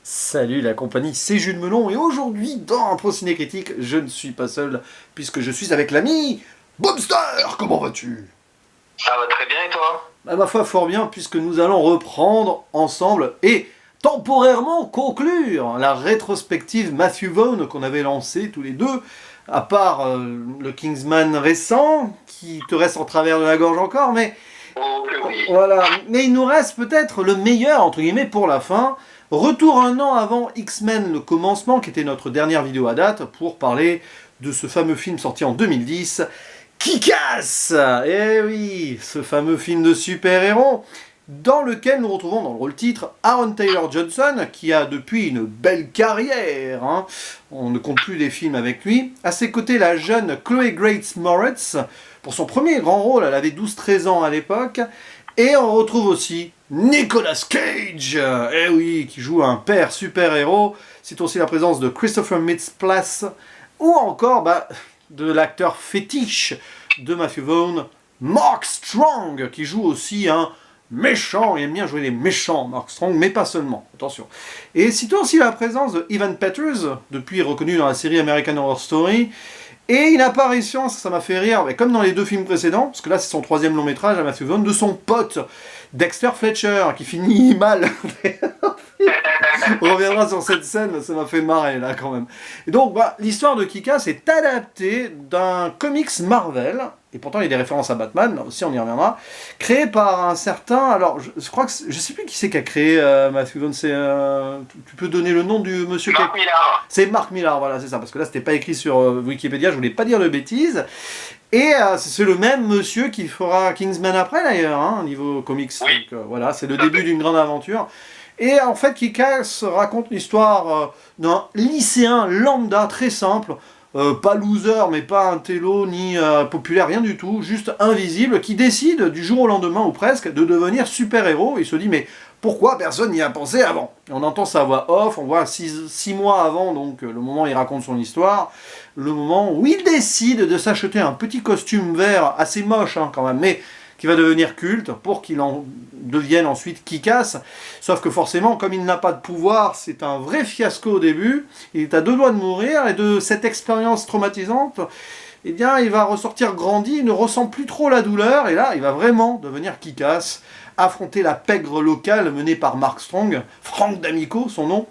Salut la compagnie, c'est Jules Melon et aujourd'hui dans un Pro Ciné Critique, je ne suis pas seul puisque je suis avec l'ami Bobster. Comment vas-tu? Ça va très bien et toi? À ma foi fort bien puisque nous allons reprendre ensemble et temporairement conclure la rétrospective Matthew Vaughn qu'on avait lancée tous les deux, à part le Kingsman récent qui te reste en travers de la gorge encore, mais Oh que oui. voilà, mais il nous reste peut-être le meilleur, entre guillemets, pour la fin. Retour un an avant X-Men, le commencement, qui était notre dernière vidéo à date, pour parler de ce fameux film sorti en 2010, Kick-Ass. Eh oui, ce fameux film de super-héros, dans lequel nous retrouvons dans le rôle-titre Aaron Taylor Johnson, qui a depuis une belle carrière, hein. On ne compte plus les films avec lui. À ses côtés, la jeune Chloé Grace Moretz. Pour son premier grand rôle, elle avait 12-13 ans à l'époque. Et on retrouve aussi Nicolas Cage, eh oui, qui joue un père super-héros. C'est aussi la présence de Christopher Mintz-Plasse, ou encore de l'acteur fétiche de Matthew Vaughn, Mark Strong, qui joue aussi un méchant. Il aime bien jouer les méchants, Mark Strong, mais pas seulement, attention. Et citons aussi la présence de Evan Peters, depuis reconnu dans la série American Horror Story. Et une apparition, ça m'a fait rire, mais comme dans les deux films précédents, parce que là c'est son troisième long métrage à Matthew Vaughn, de son pote Dexter Fletcher, qui finit mal. On reviendra sur cette scène, ça m'a fait marrer là quand même. Et donc l'histoire de Kick-Ass est adaptée d'un comics Marvel, et pourtant il y a des références à Batman, là aussi on y reviendra, créé par un certain, alors je crois que, je sais plus qui c'est qui a créé Matthew Vaughn, c'est, tu peux donner le nom du monsieur Mark Millar. C'est Mark Millar, voilà, c'est ça, parce que là c'était pas écrit sur Wikipédia, je voulais pas dire de bêtises. Et c'est le même monsieur qui fera Kingsman après d'ailleurs, hein, niveau comics. Oui. Donc voilà, c'est le début d'une grande aventure. Et en fait, Kick-Ass raconte l'histoire d'un lycéen lambda très simple, pas loser, mais pas un télo, ni populaire, rien du tout, juste invisible, qui décide du jour au lendemain, ou presque, de devenir super-héros. Il se dit, mais pourquoi personne n'y a pensé avant? Et on entend sa voix off, on voit 6 mois avant, donc le moment où il raconte son histoire, le moment où il décide de s'acheter un petit costume vert, assez moche hein, quand même, mais qui va devenir culte pour qu'il en devienne ensuite Kick-Ass. Sauf que forcément, comme il n'a pas de pouvoir, c'est un vrai fiasco au début. Il est à deux doigts de mourir et de cette expérience traumatisante, eh bien, il va ressortir grandi, il ne ressent plus trop la douleur et là, il va vraiment devenir Kick-Ass, affronter la pègre locale menée par Mark Strong, Frank D'Amico, son nom,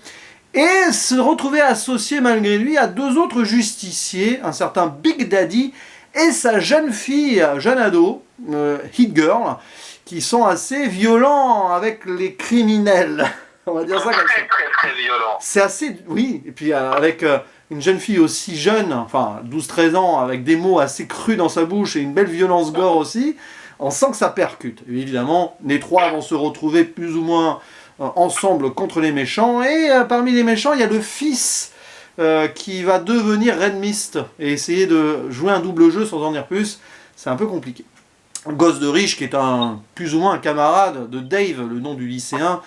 et se retrouver associé malgré lui à deux autres justiciers, un certain Big Daddy et sa jeune fille, jeune ado, Hit Girl, qui sont assez violents avec les criminels. On va dire ça comme ça. Très très très violent. C'est assez... Oui, et puis avec une jeune fille aussi jeune, enfin 12-13 ans, avec des mots assez crus dans sa bouche et une belle violence gore aussi, on sent que ça percute. Et évidemment, les trois vont se retrouver plus ou moins ensemble contre les méchants, et parmi les méchants, il y a le fils qui va devenir Red Mist et essayer de jouer un double jeu sans en dire plus, c'est un peu compliqué. Gosse de riche qui est plus ou moins un camarade de Dave, le nom du lycéen,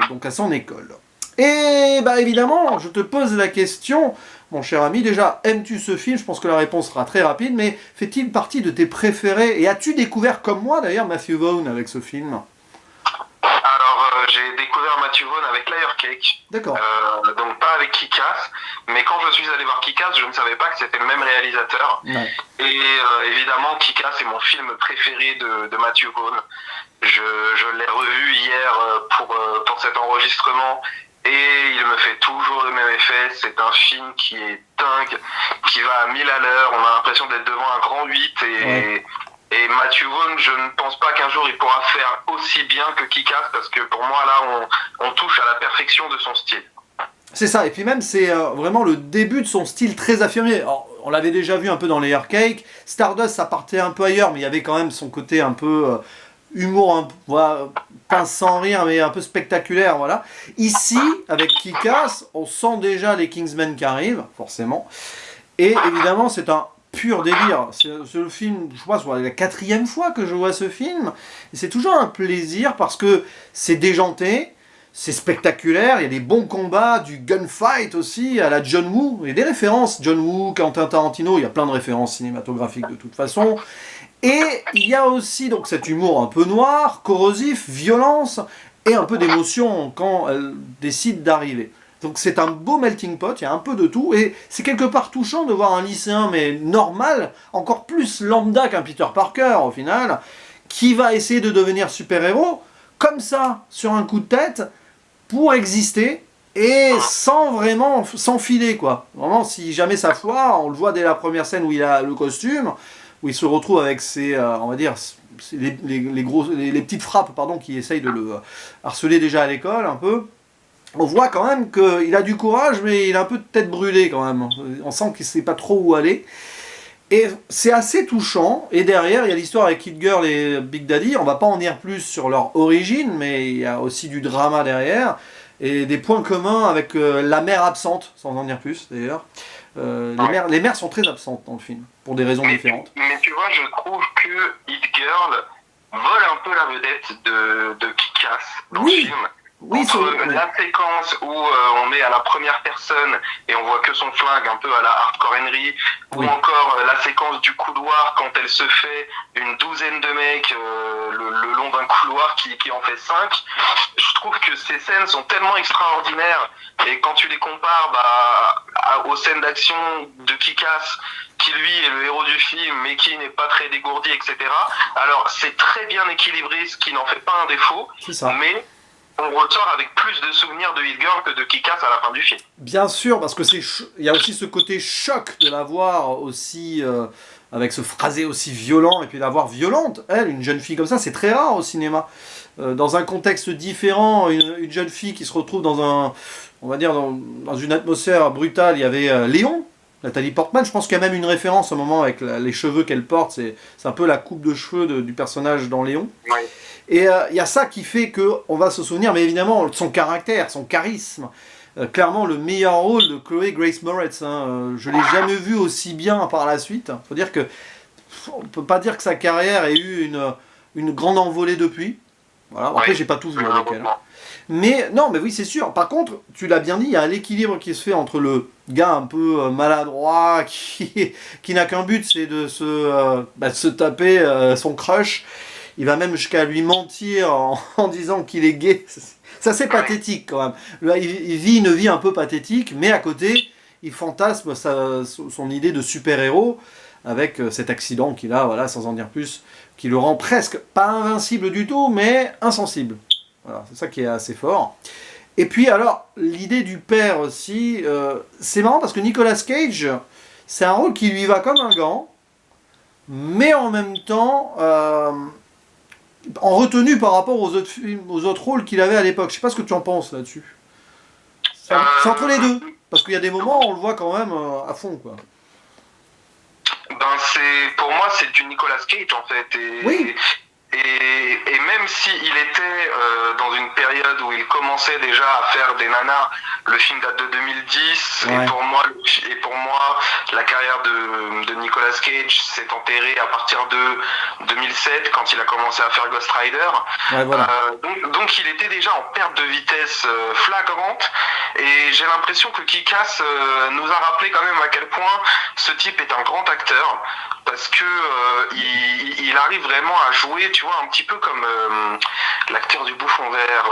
donc à son école. Et évidemment, je te pose la question, mon cher ami, déjà, aimes-tu ce film? Je pense que la réponse sera très rapide, mais fait-il partie de tes préférés? Et as-tu découvert, comme moi d'ailleurs, Matthew Vaughn avec ce film? Alors j'ai découvert Matthew Vaughn avec Layer Cake. D'accord. Donc pas avec Kick-Ass. Mais quand je suis allé voir Kick-Ass, je ne savais pas que c'était le même réalisateur. Ouais. Et évidemment, Kick-Ass est mon film préféré de Matthew Vaughn. Je l'ai revu hier pour cet enregistrement. Et il me fait toujours le même effet. C'est un film qui est dingue, qui va à 1000 à l'heure. On a l'impression d'être devant un grand 8. Et Matthew Vaughn, je ne pense pas qu'un jour il pourra faire aussi bien que Kick-Ass, parce que pour moi là on touche à la perfection de son style. C'est ça, et puis même c'est vraiment le début de son style très affirmé. Alors, on l'avait déjà vu un peu dans les Cake, Stardust ça partait un peu ailleurs, mais il y avait quand même son côté un peu humour, voilà, pas sans rire, mais un peu spectaculaire, voilà. Ici, avec Kick-Ass, on sent déjà les Kingsmen qui arrivent, forcément, et évidemment c'est un pur délire. C'est le film, je crois, c'est la 4e fois que je vois ce film, et c'est toujours un plaisir parce que c'est déjanté, c'est spectaculaire, il y a des bons combats, du gunfight aussi, à la John Woo, il y a des références, John Woo, Quentin Tarantino, il y a plein de références cinématographiques de toute façon, et il y a aussi donc cet humour un peu noir, corrosif, violence, et un peu d'émotion quand elle décide d'arriver. Donc c'est un beau melting pot, il y a un peu de tout, et c'est quelque part touchant de voir un lycéen, mais normal, encore plus lambda qu'un Peter Parker au final, qui va essayer de devenir super-héros, comme ça, sur un coup de tête, pour exister, et sans vraiment s'enfiler, quoi. Vraiment, si jamais ça foire, on le voit dès la première scène où il a le costume, où il se retrouve avec ses, on va dire, les petites frappes, pardon, qui essayent de le harceler déjà à l'école, un peu. On voit quand même qu'il a du courage, mais il a un peu de tête brûlée, quand même. On sent qu'il ne sait pas trop où aller. Et c'est assez touchant. Et derrière, il y a l'histoire avec Hit Girl et Big Daddy. On va pas en dire plus sur leur origine, mais il y a aussi du drama derrière. Et des points communs avec la mère absente, sans en dire plus d'ailleurs. Les mères sont très absentes dans le film, pour des raisons différentes. Mais tu vois, je trouve que Hit Girl vole un peu la vedette de Kick-Ass dans le film. Oui, la séquence où on est à la première personne et on voit que son flingue, un peu à la Hardcore Henry, ou encore la séquence du couloir quand elle se fait une douzaine de mecs le long d'un couloir qui en fait 5. Je trouve que ces scènes sont tellement extraordinaires, et quand tu les compares aux scènes d'action de Kick-Ass, qui lui est le héros du film mais qui n'est pas très dégourdi, etc. Alors c'est très bien équilibré, ce qui n'en fait pas un défaut, mais on ressort avec plus de souvenirs de Hit Girl que de Kick-Ass à la fin du film. Bien sûr, parce que il y a aussi ce côté choc de la voir aussi avec ce phrasé aussi violent, et puis la voir violente. Elle, une jeune fille comme ça, c'est très rare au cinéma. Dans un contexte différent, une jeune fille qui se retrouve dans on va dire dans une atmosphère brutale. Il y avait Léon, Nathalie Portman. Je pense qu'il y a même une référence au moment avec les cheveux qu'elle porte. C'est un peu la coupe de cheveux du personnage dans Léon. Oui. Et il y a ça qui fait qu'on va se souvenir, mais évidemment, son caractère, son charisme. Clairement, le meilleur rôle de Chloé Grace Moretz. Je ne l'ai jamais vu aussi bien par la suite. Il faut dire que on ne peut pas dire que sa carrière ait eu une grande envolée depuis. Voilà. Après, j'ai pas tout vu avec elle. Mais non, mais oui, c'est sûr. Par contre, tu l'as bien dit, il y a l'équilibre qui se fait entre le gars un peu maladroit, qui n'a qu'un but, c'est de se taper son crush. Il va même jusqu'à lui mentir en disant qu'il est gay. C'est assez pathétique quand même. Là, il vit une vie un peu pathétique, mais à côté, il fantasme son idée de super-héros avec cet accident qu'il a, voilà, sans en dire plus, qui le rend presque pas invincible du tout, mais insensible. Voilà, c'est ça qui est assez fort. Et puis alors, l'idée du père aussi, c'est marrant parce que Nicolas Cage, c'est un rôle qui lui va comme un gant, mais en même temps... en retenue par rapport aux autres films, aux autres rôles qu'il avait à l'époque. Je sais pas ce que tu en penses là-dessus. C'est entre les deux. Parce qu'il y a des moments où on le voit quand même à fond, quoi. Pour moi, c'est du Nicolas Cage, en fait. Oui. Et même s'il était dans une période où il commençait déjà à faire des nanas, le film date de 2010, et pour moi, la carrière de Nicolas Cage s'est enterrée à partir de 2007, quand il a commencé à faire Ghost Rider. Donc il était déjà en perte de vitesse flagrante, et j'ai l'impression que Kick-Ass nous a rappelé quand même à quel point ce type est un grand acteur, parce que il arrive vraiment à jouer, tu vois, un petit peu comme l'acteur du Bouffon Vert,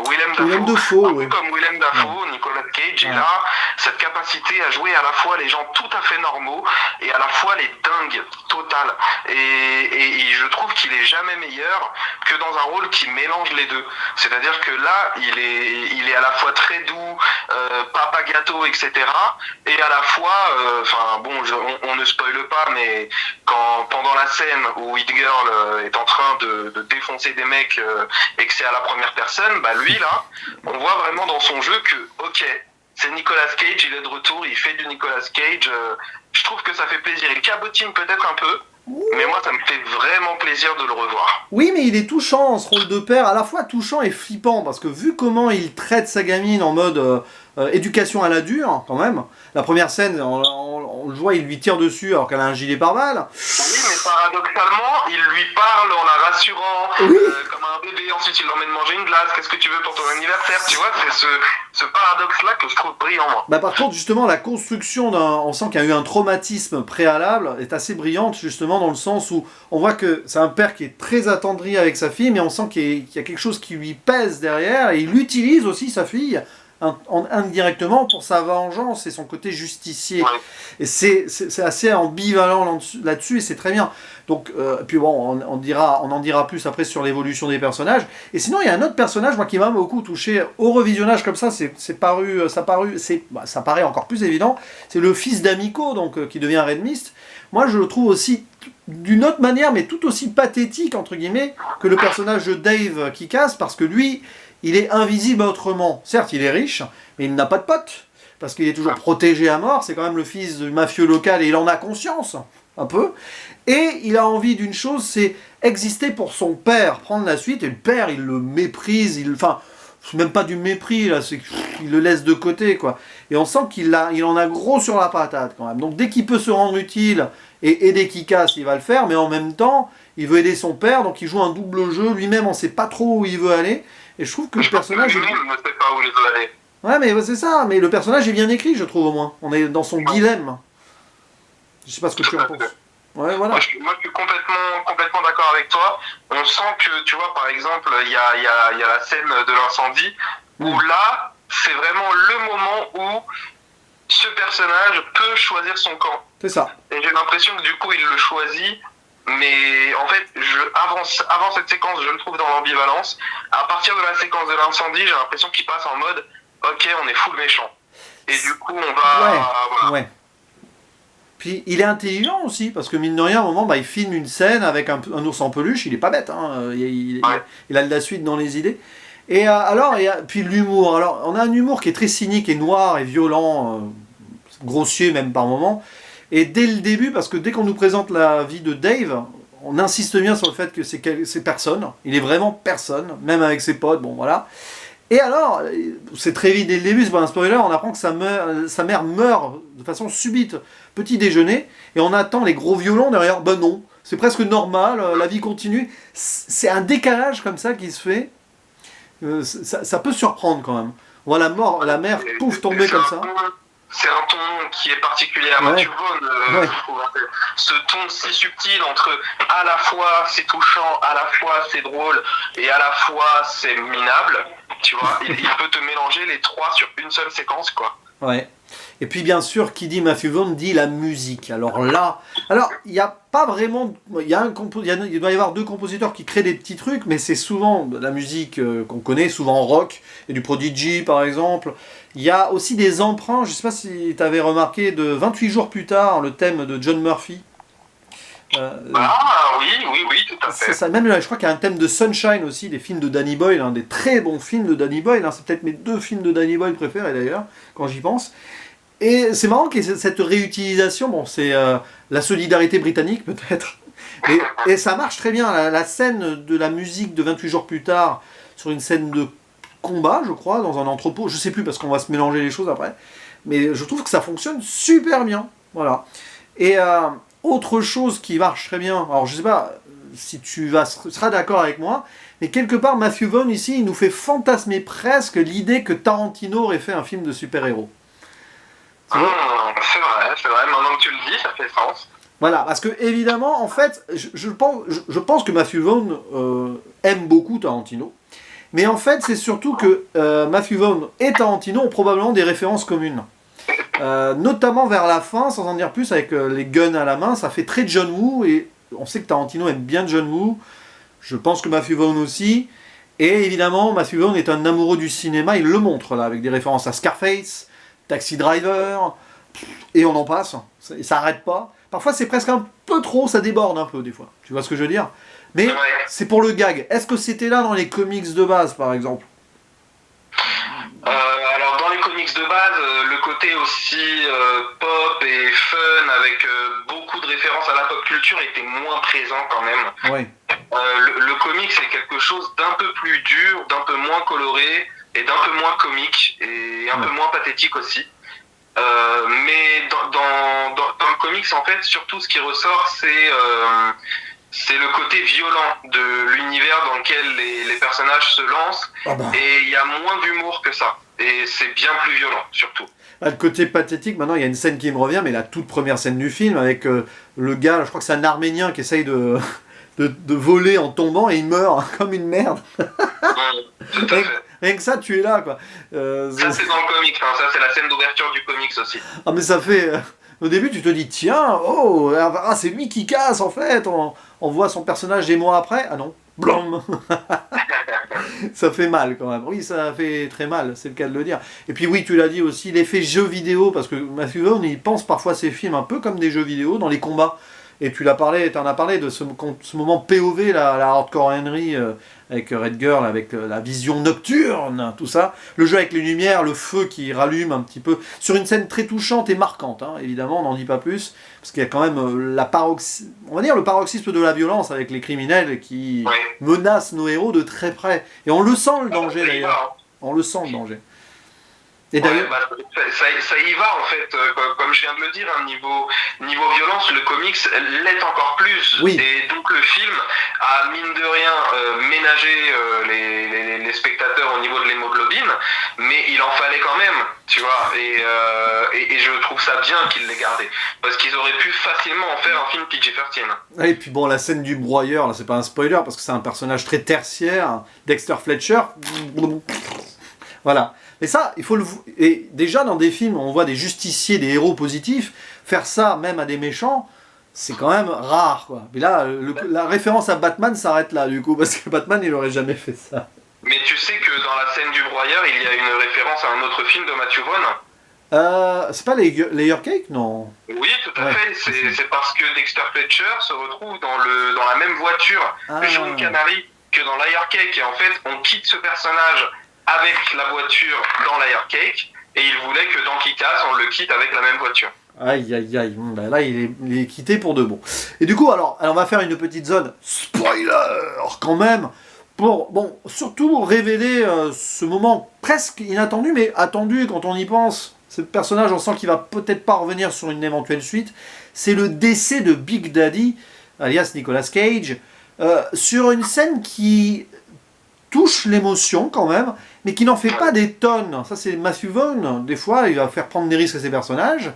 Willem Dafoe, comme Willem Dafoe. Nicolas Cage, il a cette capacité à jouer à la fois les gens tout à fait normaux et à la fois les dingues totales. Et je trouve qu'il est jamais meilleur que dans un rôle qui mélange les deux. C'est-à-dire que là, il est à la fois très doux, papa gâteau, etc. Et à la fois, on ne spoile pas, mais pendant la scène où Hit Girl est en train de défoncer des mecs et que c'est à la première personne, lui là, on voit vraiment dans son jeu que, ok, c'est Nicolas Cage, il est de retour, il fait du Nicolas Cage, je trouve que ça fait plaisir. Il cabotine peut-être un peu, mais moi ça me fait vraiment plaisir de le revoir. Oui, mais il est touchant, ce rôle de père, à la fois touchant et flippant, parce que vu comment il traite sa gamine en mode éducation à la dure, quand même, la première scène, on le voit, il lui tire dessus alors qu'elle a un gilet pare-balles. Oui, mais paradoxalement, il lui parle en la rassurant, comme un bébé, ensuite il l'emmène manger une glace, qu'est-ce que tu veux pour ton anniversaire, tu vois, c'est ce paradoxe-là que je trouve brillant, moi. Bah par contre, justement, la construction on sent qu'il y a eu un traumatisme préalable, est assez brillante, justement, dans le sens où on voit que c'est un père qui est très attendri avec sa fille, mais on sent qu'il y a quelque chose qui lui pèse derrière, et il utilise aussi sa fille indirectement pour sa vengeance et son côté justicier. Ouais. Et c'est assez ambivalent là-dessus, et c'est très bien. Donc, puis bon, on en dira plus après sur l'évolution des personnages. Et sinon, il y a un autre personnage, moi, qui m'a beaucoup touché au revisionnage comme ça. Ça paraît encore plus évident. C'est le fils d'Amico, donc qui devient Red Mist. Moi, je le trouve aussi d'une autre manière, mais tout aussi pathétique entre guillemets que le personnage de Dave Kick-Ass, parce que lui, il est invisible autrement. Certes, il est riche, mais il n'a pas de potes, parce qu'il est toujours protégé à mort. C'est quand même le fils du mafieux local et il en a conscience, un peu. Et il a envie d'une chose, c'est exister pour son père, prendre la suite. Et le père, il le méprise, enfin, c'est même pas du mépris, là, c'est qu'il le laisse de côté, quoi. Et on sent il en a gros sur la patate, quand même. Donc dès qu'il peut se rendre utile et aider Kick-Ass, il va le faire, mais en même temps, il veut aider son père, donc il joue un double jeu. Lui-même, on sait pas trop où il veut aller. Et je trouve que le personnage... Lui-même ne sait pas où il veut aller. Ouais, mais c'est ça, mais le personnage est bien écrit, je trouve, au moins. On est dans son dilemme. Je sais pas ce que tu en penses. Ouais, voilà. Moi, je suis complètement d'accord avec toi. On sent que, tu vois, par exemple, il y a la scène de l'incendie, où là, c'est vraiment le moment où ce personnage peut choisir son camp. C'est ça. Et j'ai l'impression que du coup, il le choisit. Mais en fait, avant cette séquence, je le trouve dans l'ambivalence. À partir de la séquence de l'incendie, j'ai l'impression qu'il passe en mode ok, on est full méchant. Et du coup, on va... Ouais, voilà. ouais. Puis il est intelligent aussi, parce que mine de rien, à un moment, il filme une scène avec un ours en peluche, il est pas bête, hein. Il a de la suite dans les idées. Et alors, puis l'humour. Alors, on a un humour qui est très cynique et noir et violent, grossier même par moments. Et dès le début, parce que dès qu'on nous présente la vie de Dave, on insiste bien sur le fait que c'est personne. Il est vraiment personne, même avec ses potes, bon voilà. Et alors, c'est très vite dès le début, c'est pas un spoiler, on apprend que sa mère meurt de façon subite, petit déjeuner, et on attend les gros violons derrière, ben non, c'est presque normal, la vie continue. C'est un décalage comme ça qui se fait, ça peut surprendre quand même. On voit la mère, pouf, tomber comme ça. C'est un ton qui est particulier à Matthew Vaughn, je trouve. Ce ton si subtil entre à la fois c'est touchant, à la fois c'est drôle et à la fois c'est minable, tu vois. Il peut te mélanger les trois sur une seule séquence, quoi. Ouais. Et puis bien sûr, qui dit Matthew Vaughn dit la musique. Alors là, il n'y a pas vraiment, il doit y avoir deux compositeurs qui créent des petits trucs, mais c'est souvent de la musique qu'on connaît, souvent rock, et du Prodigy par exemple. Il y a aussi des emprunts, je ne sais pas si tu avais remarqué, de 28 jours plus tard, le thème de John Murphy. Oui, tout à fait. Ça, même, je crois qu'il y a un thème de Sunshine aussi, des films de Danny Boyle, des très bons films de Danny Boyle. C'est peut-être mes deux films de Danny Boyle préférés d'ailleurs, quand j'y pense. Et c'est marrant qu'il y ait cette réutilisation, bon, c'est la solidarité britannique peut-être, et ça marche très bien. La scène de la musique de 28 jours plus tard, sur une scène de combat, je crois, dans un entrepôt, je sais plus parce qu'on va se mélanger les choses après, mais je trouve que ça fonctionne super bien, voilà. Et autre chose qui marche très bien, alors je sais pas si tu seras d'accord avec moi, mais quelque part Matthew Vaughn ici, il nous fait fantasmer presque l'idée que Tarantino aurait fait un film de super-héros. C'est vrai, maintenant que tu le dis, ça fait sens. Voilà, parce que évidemment, en fait, je pense que Matthew Vaughn aime beaucoup Tarantino, mais en fait, c'est surtout que Matthew Vaughn et Tarantino ont probablement des références communes. Notamment vers la fin, sans en dire plus, avec les guns à la main, ça fait très John Woo, et on sait que Tarantino aime bien John Woo, je pense que Matthew Vaughn aussi, et évidemment, Matthew Vaughn est un amoureux du cinéma, il le montre là, avec des références à Scarface, Taxi Driver, et on en passe, ça n'arrête pas. Parfois c'est presque un peu trop, ça déborde un peu des fois, tu vois ce que je veux dire? Mais c'est pour le gag. Est-ce que c'était là dans les comics de base par exemple? Alors dans les comics de base, le côté aussi pop et fun avec beaucoup de références à la pop culture était moins présent quand même. Ouais. Le comics c'est quelque chose d'un peu plus dur, d'un peu moins coloré et d'un peu moins comique et un peu moins pathétique aussi. Mais dans le comics en fait surtout ce qui ressort c'est le côté violent de l'univers dans lequel les personnages se lancent. Et il y a moins d'humour que ça. Et c'est bien plus violent, surtout. Le côté pathétique, maintenant il y a une scène qui me revient, mais la toute première scène du film, avec le gars, je crois que c'est un Arménien qui essaye de voler en tombant et il meurt comme une merde. Tout à fait. Rien que ça, tu es là, quoi. Ça, c'est dans le comics, hein. Ça, c'est la scène d'ouverture du comics aussi. Ah, mais ça fait... au début, tu te dis, tiens, oh, c'est lui qui casse, en fait. On voit son personnage des mois après. Ah non, blum. Ça fait mal, quand même. Oui, ça fait très mal, c'est le cas de le dire. Et puis oui, tu l'as dit aussi, l'effet jeu vidéo, parce que Matthew Vaughn, il pense parfois ces films un peu comme des jeux vidéo, dans les combats. Et tu en as parlé de ce moment POV, la hardcore Henry, avec Red Girl, avec la vision nocturne, tout ça. Le jeu avec les lumières, le feu qui rallume un petit peu. Sur une scène très touchante et marquante, hein, évidemment, on n'en dit pas plus. Parce qu'il y a quand même on va dire le paroxysme de la violence avec les criminels qui menacent nos héros de très près. Et on le sent le danger d'ailleurs. On le sent le danger. Et d'ailleurs, ça y va en fait, comme je viens de le dire, hein, niveau violence, le comics l'est encore plus. Oui. Et donc le film a mine de rien ménagé les spectateurs au niveau de l'hémoglobine, mais il en fallait quand même, tu vois. Et je trouve ça bien qu'ils l'aient gardé, parce qu'ils auraient pu facilement en faire un film PG-13. Et puis bon, la scène du broyeur, là c'est pas un spoiler parce que c'est un personnage très tertiaire, Dexter Fletcher. Voilà. Et ça, et déjà dans des films où on voit des justiciers, des héros positifs, faire ça même à des méchants, c'est quand même rare, quoi. Mais là, la référence à Batman s'arrête là, du coup, parce que Batman, il aurait jamais fait ça. Mais tu sais que dans la scène du broyeur, il y a une référence à un autre film de Matthew Vaughn. C'est pas Layer Cake, non? Oui, tout à fait. C'est parce que Dexter Fletcher se retrouve dans la même voiture jaune canari que dans Layer Cake. Et en fait, on quitte ce personnage avec la voiture dans Layer Cake, et il voulait que dans Kick-Ass, on le quitte avec la même voiture. Aïe, aïe, aïe. Ben là, il est quitté pour de bon. Et du coup, alors on va faire une petite zone spoiler, quand même, pour, surtout révéler ce moment presque inattendu, mais attendu quand on y pense. Ce personnage, on sent qu'il va peut-être pas revenir sur une éventuelle suite. C'est le décès de Big Daddy, alias Nicolas Cage, sur une scène qui touche l'émotion quand même, mais qui n'en fait pas des tonnes. Ça, c'est Matthew Vaughn. Des fois, il va faire prendre des risques à ses personnages.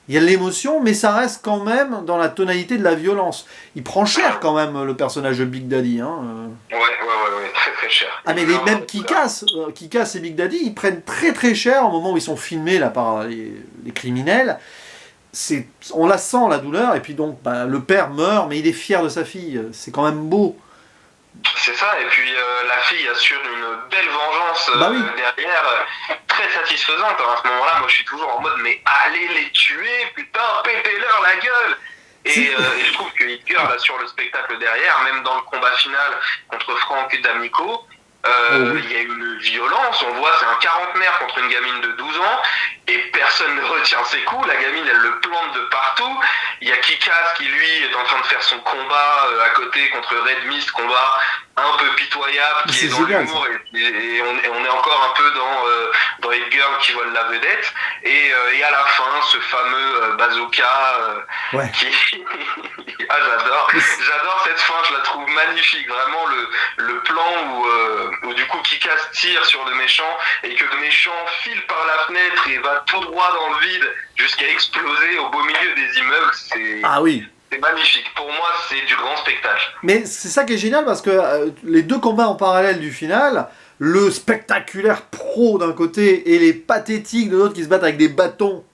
Il y a de l'émotion, mais ça reste quand même dans la tonalité de la violence. Il prend cher quand même, le personnage de Big Daddy. Hein. Ouais, très très cher. Ah, mais les mêmes Kick-Ass et Big Daddy, ils prennent très très cher au moment où ils sont filmés là, par les criminels. On la sent, la douleur, et puis donc le père meurt, mais il est fier de sa fille. C'est quand même beau. C'est ça, et puis la fille assure une belle vengeance derrière, très satisfaisante. À ce moment-là, moi je suis toujours en mode, mais allez les tuer, putain, pétez-leur la gueule. Et je trouve que Hit Girl assure le spectacle derrière, même dans le combat final contre Frank D'Amico. Il y a une violence, on voit c'est un quarantenaire contre une gamine de 12 ans et personne ne retient ses coups, la gamine elle le plante de partout. Il y a Kick-Ass qui lui est en train de faire son combat à côté contre Red Mist, combat un peu pitoyable qui est dans l'humour et on est encore un peu dans Hit Girl qui vole la vedette et à la fin ce fameux bazooka qui j'adore cette fin, je la trouve magnifique, vraiment le plan où du coup Kick-Ass tire sur le méchant et que le méchant file par la fenêtre et va tout droit dans le vide jusqu'à exploser au beau milieu des immeubles, c'est magnifique. Pour moi, c'est du grand spectacle. Mais c'est ça qui est génial parce que les deux combats en parallèle du final, le spectaculaire pro d'un côté et les pathétiques de l'autre qui se battent avec des bâtons.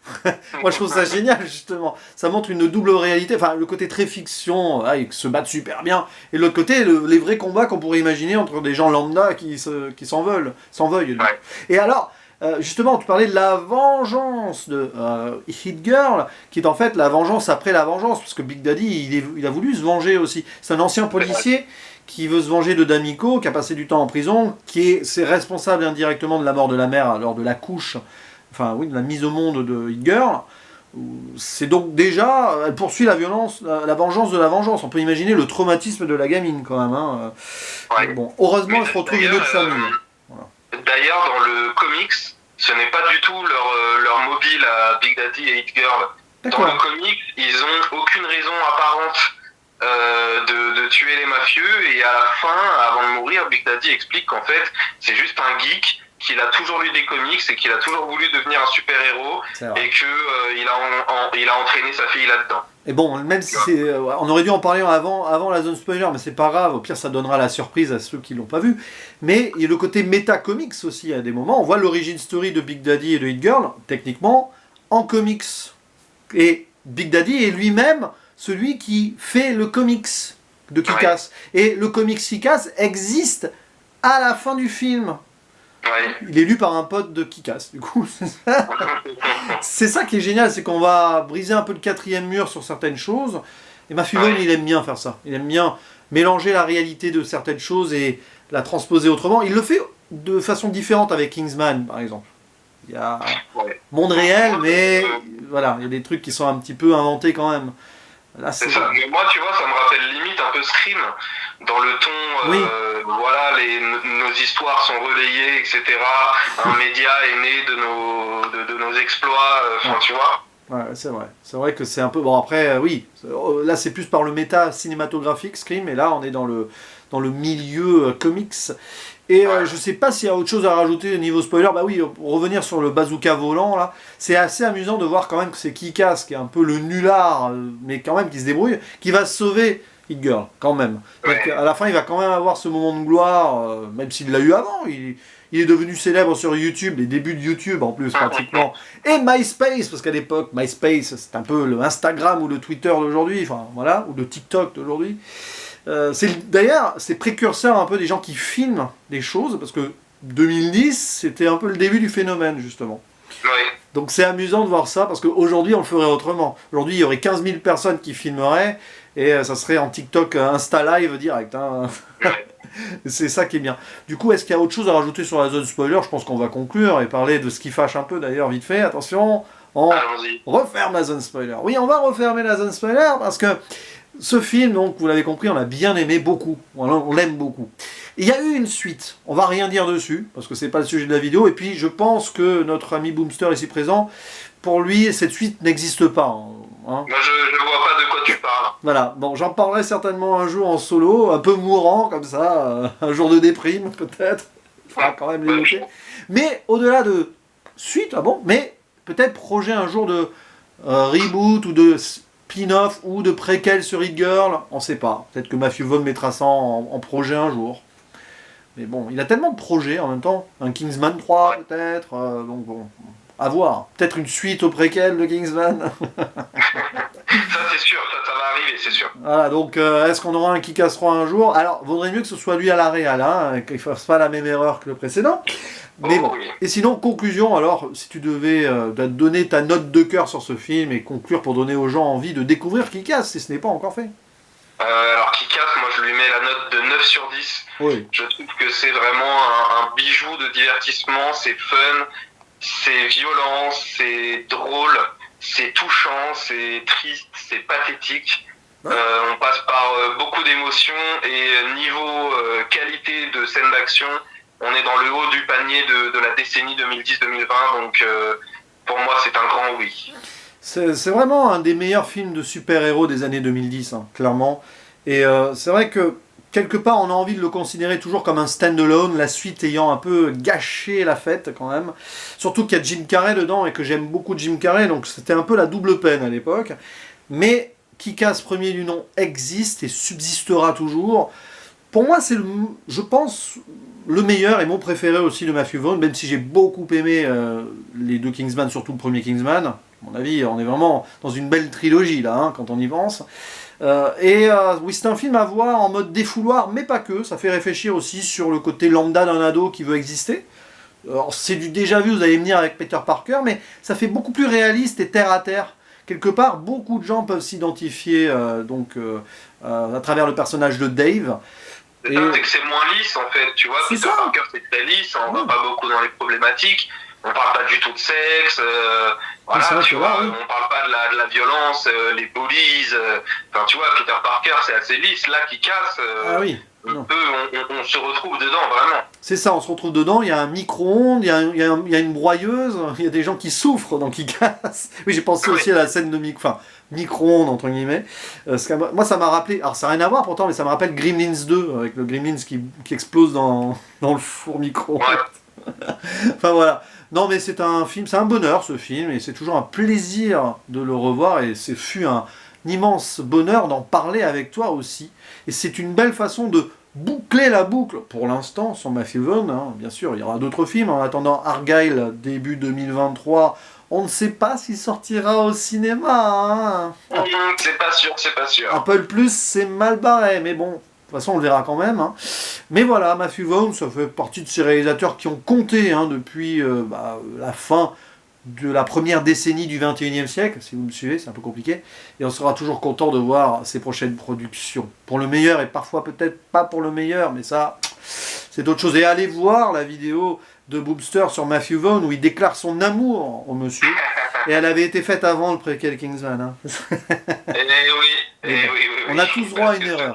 Moi, je trouve ça génial, justement. Ça montre une double réalité. Enfin, le côté très fiction, ils se battent super bien. Et de l'autre côté, les vrais combats qu'on pourrait imaginer entre des gens lambda qui s'en veuillent. Ouais. Et alors, justement, tu parlais de la vengeance de Hit Girl, qui est en fait la vengeance après la vengeance, parce que Big Daddy, il a voulu se venger aussi. C'est un ancien policier qui veut se venger de D'Amico, qui a passé du temps en prison, c'est responsable indirectement de la mort de la mère lors de la couche, de la mise au monde de Hit Girl. C'est donc déjà, elle poursuit la violence, la vengeance de la vengeance. On peut imaginer le traumatisme de la gamine quand même. Hein. Bon, heureusement, elle se retrouve une autre famille. Voilà. D'ailleurs, dans le comics, ce n'est pas du tout leur mobile à Big Daddy et Hit Girl. Dans le comics, ils n'ont aucune raison apparente de tuer les mafieux, et à la fin, avant de mourir, Big Daddy explique qu'en fait c'est juste un geek, qu'il a toujours lu des comics et qu'il a toujours voulu devenir un super-héros, et que il a entraîné sa fille là-dedans. Et bon, même si c'est, on aurait dû en parler avant la zone spoiler, mais c'est pas grave, au pire ça donnera la surprise à ceux qui l'ont pas vu. Mais il y a le côté méta-comics aussi à des moments. On voit l'origin story de Big Daddy et de Hit Girl, techniquement, en comics. Et Big Daddy est lui-même celui qui fait le comics de Kick-Ass. Ouais. Et le comics Kick-Ass existe à la fin du film. Ouais. Il est lu par un pote de Kick-Ass, du coup. C'est ça qui est génial, c'est qu'on va briser un peu le quatrième mur sur certaines choses. Et Matthew Vaughn, il aime bien faire ça. Il aime bien mélanger la réalité de certaines choses et la transposer autrement. Il le fait de façon différente avec Kingsman, par exemple. Il y a monde réel, mais voilà, il y a des trucs qui sont un petit peu inventés quand même. Là, c'est ça. Mais moi, tu vois, ça me rappelle limite un peu Scream, dans le ton, oui. Voilà, nos histoires sont relayées, etc. Un média est né de nos exploits, tu vois. Ouais, c'est vrai. C'est vrai que c'est un peu... Bon, après, oui, là, c'est plus par le méta cinématographique, Scream, et là, on est dans le milieu comics. Et je sais pas s'il y a autre chose à rajouter au niveau spoiler. Bah oui, pour revenir sur le bazooka volant, là, c'est assez amusant de voir quand même que c'est Kick-Ass, qui est un peu le nulard, mais quand même qui se débrouille, qui va sauver Hit Girl, quand même. Donc, à la fin, il va quand même avoir ce moment de gloire, même s'il l'a eu avant. Il est devenu célèbre sur YouTube, les débuts de YouTube en plus, pratiquement. Et MySpace, parce qu'à l'époque, MySpace, c'est un peu le Instagram ou le Twitter d'aujourd'hui, enfin, voilà, ou le TikTok d'aujourd'hui. D'ailleurs, c'est précurseur un peu des gens qui filment des choses, parce que 2010, c'était un peu le début du phénomène, justement. Oui. Donc c'est amusant de voir ça, parce qu'aujourd'hui, on le ferait autrement. Aujourd'hui, il y aurait 15 000 personnes qui filmeraient, et ça serait en TikTok, Insta Live direct. Hein. C'est ça qui est bien. Du coup, est-ce qu'il y a autre chose à rajouter sur la zone spoiler? Je pense qu'on va conclure et parler de ce qui fâche un peu, d'ailleurs, vite fait. Attention, on referme la zone spoiler. Oui, on va refermer la zone spoiler, parce que ce film, donc, vous l'avez compris, on l'a bien aimé beaucoup. On l'aime beaucoup. Il y a eu une suite. On va rien dire dessus, parce que c'est pas le sujet de la vidéo. Et puis, je pense que notre ami Boomster ici présent, pour lui, cette suite n'existe pas. Hein. Moi, je vois pas de quoi tu parles. Voilà. Bon, j'en parlerai certainement un jour en solo, un peu mourant, comme ça. Un jour de déprime, peut-être. Il faudra quand même l'évoquer. Mais, au-delà de suite, mais peut-être projet un jour de reboot ou de spin-off ou de préquel sur Hit Girl, on sait pas. Peut-être que Matthew Vaughn mettra ça en projet un jour. Mais bon, il a tellement de projets en même temps. Un Kingsman 3 peut-être, donc bon, à voir. Peut-être une suite au préquel de Kingsman. Ça c'est sûr, ça va arriver, c'est sûr. Voilà, donc est-ce qu'on aura un Kick-Ass 3 un jour? Alors, vaudrait mieux que ce soit lui à la réal, hein, qu'il ne fasse pas la même erreur que le précédent. Mais bon. Oui. Et sinon, conclusion, alors, si tu devais donner ta note de cœur sur ce film et conclure pour donner aux gens envie de découvrir Kick-Ass, si ce n'est pas encore fait. Alors Kick-Ass, moi je lui mets la note de 9 sur 10. Oui. Je trouve que c'est vraiment un bijou de divertissement, c'est fun, c'est violent, c'est drôle, c'est touchant, c'est triste, c'est pathétique. Ouais. On passe par beaucoup d'émotions et niveau qualité de scène d'action, on est dans le haut du panier de la décennie 2010-2020, donc pour moi c'est un grand oui. C'est vraiment un des meilleurs films de super-héros des années 2010, hein, clairement. Et c'est vrai que, quelque part, on a envie de le considérer toujours comme un stand-alone, la suite ayant un peu gâché la fête, quand même. Surtout qu'il y a Jim Carrey dedans, et que j'aime beaucoup Jim Carrey, donc c'était un peu la double peine à l'époque. Mais Kick-Ass premier du nom existe et subsistera toujours. Pour moi, c'est, je pense, le meilleur et mon préféré aussi de Matthew Vaughn, même si j'ai beaucoup aimé les deux Kingsman, surtout le premier Kingsman. À mon avis, on est vraiment dans une belle trilogie, là, hein, quand on y pense. Oui, c'est un film à voir en mode défouloir, mais pas que. Ça fait réfléchir aussi sur le côté lambda d'un ado qui veut exister. C'est du déjà vu, vous allez venir avec Peter Parker, mais ça fait beaucoup plus réaliste et terre à terre. Quelque part, beaucoup de gens peuvent s'identifier à travers le personnage de Dave. C'est que c'est moins lisse en fait, tu vois. Peter Parker c'est très lisse, on va pas beaucoup dans les problématiques, on parle pas du tout de sexe, Voilà, c'est vrai tu que vois, là, oui. on parle pas de la violence, les bullies, enfin tu vois, Peter Parker c'est assez lisse, là qui casse, Ah oui, non. on se retrouve dedans vraiment. C'est ça, on se retrouve dedans, il y a un micro-ondes, il y a une broyeuse, il y a des gens qui souffrent, donc qui cassent. Oui, j'ai pensé Oui. aussi à la scène de micro-ondes, entre guillemets. Moi, ça m'a rappelé, alors ça n'a rien à voir pourtant, mais ça me rappelle Gremlins 2, avec le Gremlins qui explose dans le four micro-ondes. Ouais. Enfin voilà. Non, mais c'est un film, c'est un bonheur ce film, et c'est toujours un plaisir de le revoir, et ce fut un immense bonheur d'en parler avec toi aussi. Et c'est une belle façon de boucler la boucle, pour l'instant, sur Matthew Vaughn, hein. Bien sûr, il y aura d'autres films. En attendant Argyle, début 2023, on ne sait pas s'il sortira au cinéma, hein. C'est pas sûr, c'est pas sûr. Apple Plus, c'est mal barré, mais bon, de toute façon, on le verra quand même, hein. Mais voilà, Matthew Vaughn, ça fait partie de ces réalisateurs qui ont compté, hein, depuis la fin de la première décennie du 21e siècle, si vous me suivez, c'est un peu compliqué, et on sera toujours content de voir ses prochaines productions. Pour le meilleur, et parfois peut-être pas pour le meilleur, mais ça, c'est d'autres choses. Et allez voir la vidéo de Boomster sur Matthew Vaughn, où il déclare son amour au monsieur, et elle avait été faite avant le préquel Kingsman, hein. Oui, on a tous droit à une erreur.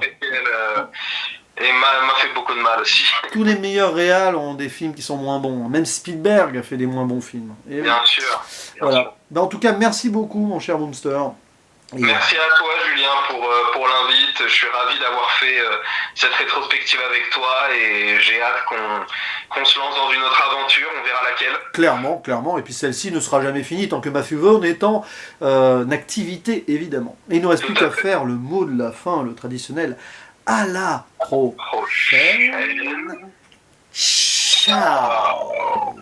Et m'a fait beaucoup de mal aussi. Tous les meilleurs réals ont des films qui sont moins bons. Même Spielberg a fait des moins bons films. Et Bien sûr. voilà. Ben, en tout cas, merci beaucoup, mon cher Boomster. Et merci à toi, Julien, pour l'invite. Je suis ravi d'avoir fait cette rétrospective avec toi et j'ai hâte qu'on se lance dans une autre aventure. On verra laquelle. Clairement, clairement. Et puis celle-ci ne sera jamais finie tant que Matthew Vaughn est en activité, évidemment. Et il ne nous reste plus qu'à faire le mot de la fin, le traditionnel. À la prochaine. Ciao.